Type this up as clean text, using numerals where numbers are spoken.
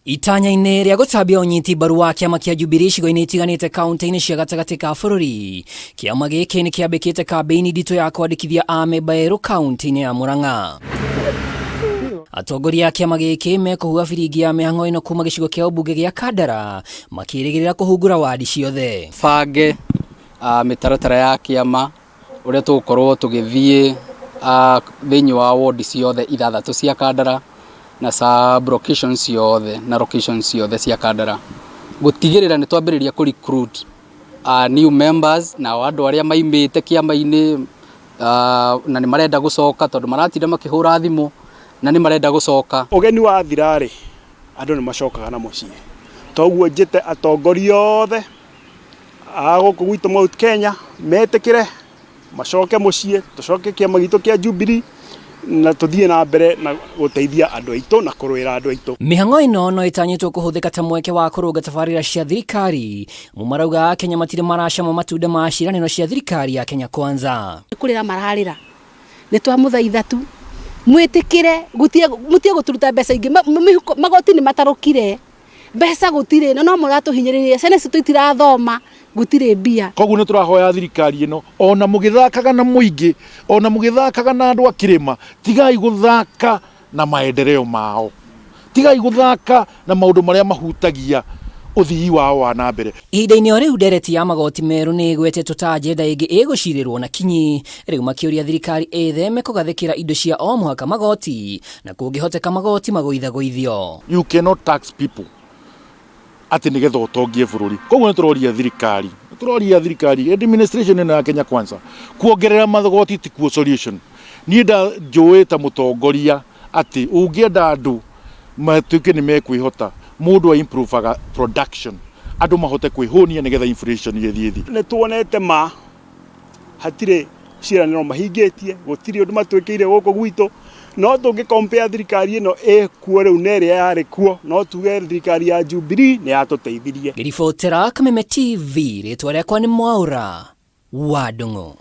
Itanya-inĩ rĩa gũtambia ũnyiti mbaru wa kĩama kĩa Jubilee icigo-inĩ itiganĩte kaunti-inĩ cia gatagatĩ ka bũrũri, kĩama gĩkĩ nĩ kĩambĩkĩte kambĩini nditũ ya kwandĩkithia amemba erũ kaunti-inĩ ya Murang'a. Atongoria a kĩama gĩkĩ mekũhuga biringi ya mĩhang'o ĩno kuma gĩcigo kĩa ũmbunge gĩa Kandara makĩrĩgĩrĩra kũhungura wadi ciothe. Bange mĩtaratara ya kĩama ũrĩa tũgũkorwo tũgĩthiĩ thĩinĩ wa ward ciothe ithathatũ cia Kandara na sub locations ciothe na locations ciothe cia Kandara. Gũtigĩrĩra nĩ twambĩrĩria kũ recruit new members na andũ arĩa maimĩte kĩama-inĩ na nĩ marenda gũcoka tondũ maratinda makĩhũra thimũ na nĩ marenda gũcoka. Ũgeni wa thirarĩ andũ nĩ macokaga na mũciĩ. Toguo njĩte atongoria othe a gũkũ gwitũ Mount Kenya metĩkĩre macoke mũciĩ, tũcoke kĩama gitũ kĩa Jubilee na tũthiĩ na mbere na gũteithia andũ aitũ na kũrũĩra andũ aitũ. Mĩhang'o ĩno no ĩtanyĩtwo kũhũthĩka ta mweke wa kũrũnga tabarĩra cia thirikari. Marauga Akenya matirĩ maracama matunda ma ciĩranĩro cia thirikari ya Kenya Kwanza. Kũrĩra mararĩra nĩ twamũthaitha tu mwĩtĩkĩre mutie gũturuta mbeca ingĩ magoti nĩ matarũkire mbeca gũtirĩ no mũratũhinyĩrĩria ciana citũ itirathoma gũtirĩ mbia. Koguo nĩ tũrahoya thirikari ĩno ona mũgĩthakaga na mũingĩ ona mũgĩthakaga na andũ a kĩrĩma tigai gũthaka na maendeleo mao, tigai gũthaka na maũndũ marĩa mahutagia ũthii wao wa na mbere. Ihinda-inĩ o rĩu ndereti ya magoti merũ nĩ ĩgwetetwo ta ajenda ĩngĩ ĩgũcirĩrwo na kinyi, rĩu makĩũria thirikari ĩtheme kũgathĩkĩra indo cia o mũhaka magoti na kũngĩhoteka magoti magũithagũithio. You cannot tax people ati nigetha ũtongie bũrũri. Koguo nĩ tũroria thirikari administration ĩno ya Kenya Kwanza kuongerera magoti tikuo solution. Niĩ njũĩ ta mũtongoria ati ũngĩenda andũ matuĩke nĩ mekwĩhota mũndũ improve production andũ mahote kwĩhũnia nigetha inflation yethiĩ thĩ. Nĩ tuonete ma hatirĩ ciĩranĩro mahingĩtie, gũtirĩ ũndũ matuĩkĩire gũkũ gwitũ, no tũngĩ compare thirikari ĩno ĩkuo rĩu na ĩrĩa yarĩ kuo, no tuge thirikari ya Jubilee nĩ yatũteithirie. Ngĩribotera Kameme TV, rĩtwa rĩakwa nĩ Mwaura wa Ndung'u.